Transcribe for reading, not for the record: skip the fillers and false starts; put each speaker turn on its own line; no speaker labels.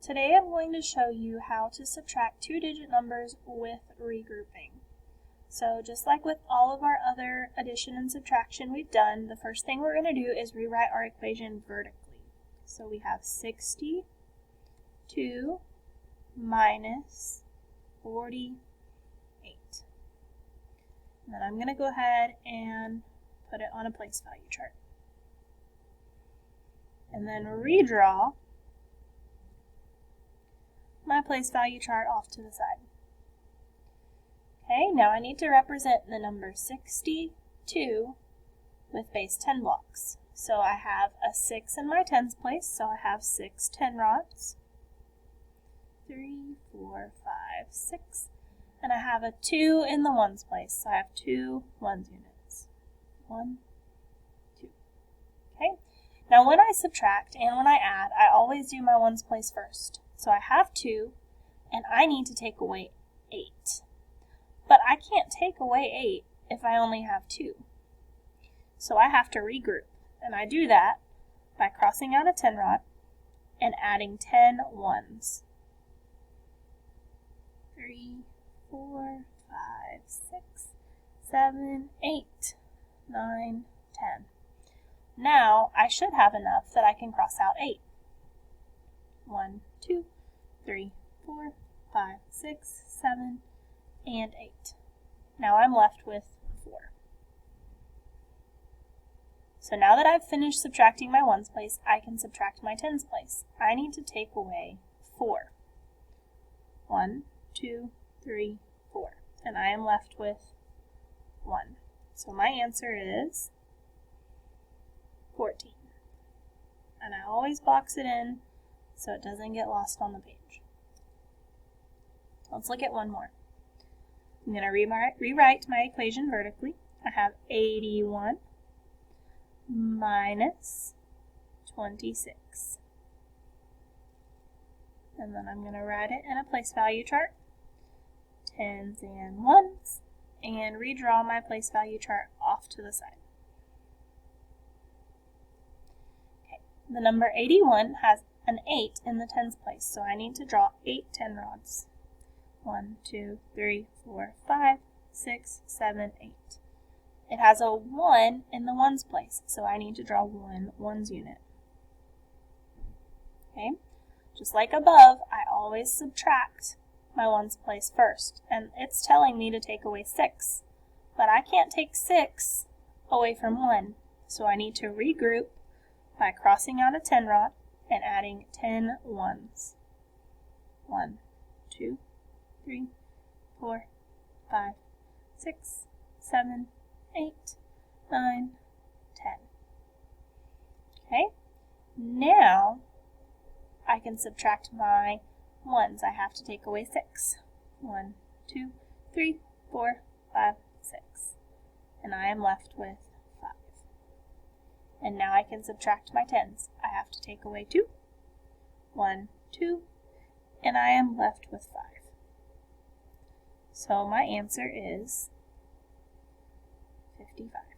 Today I'm going to show you how to subtract two-digit numbers with regrouping. So just like with all of our other addition and subtraction we've done, the first thing we're going to do is rewrite our equation vertically. So we have 62 minus 48. And then I'm going to go ahead and put it on a place value chart. And then redraw my place value chart off to the side. Okay, now I need to represent the number 62 with base 10 blocks. So I have a 6 in my tens place, so I have 6 10 rods. 3, 4, 5, 6. And I have a 2 in the ones place, so I have 2 ones units. 1, 2. Okay, now when I subtract and when I add, I always do my ones place first. So I have 2, and I need to take away 8. But I can't take away 8 if I only have 2. So I have to regroup, and I do that by crossing out a 10 rod and adding 10 ones. 3, 4, 5, 6, 7, 8, 9, 10. Now I should have enough that I can cross out 8. 1, 2, 3, 4, 5, 6, 7, and 8. Now I'm left with 4. So now that I've finished subtracting my ones place, I can subtract my tens place. I need to take away 4. 1, 2, 3, 4. And I am left with 1. So my answer is 14. And I always box it in so it doesn't get lost on the page. Let's look at one more. I'm going to rewrite my equation vertically. I have 81 minus 26. And then I'm going to write it in a place value chart, tens and ones, and redraw my place value chart off to the side. Okay. The number 81 has an 8 in the tens place, so I need to draw 8 10 rods. 1, 2, 3, 4, 5, 6, 7, 8. It has a 1 in the ones place, so I need to draw 1 ones unit. Okay, just like above, I always subtract my ones place first, and it's telling me to take away 6, but I can't take 6 away from 1, so I need to regroup by crossing out a 10 rod and adding 10 ones. 1, 2, 3, 4, 5, 6, 7, 8, 9, 10. Okay, now I can subtract my ones. I have to take away 6. 1, 2, 3, 4, 5, 6. And I am left with 5. And now I can subtract my tens. I have to take away 2. 1, 2, and I am left with 5. So my answer is 55.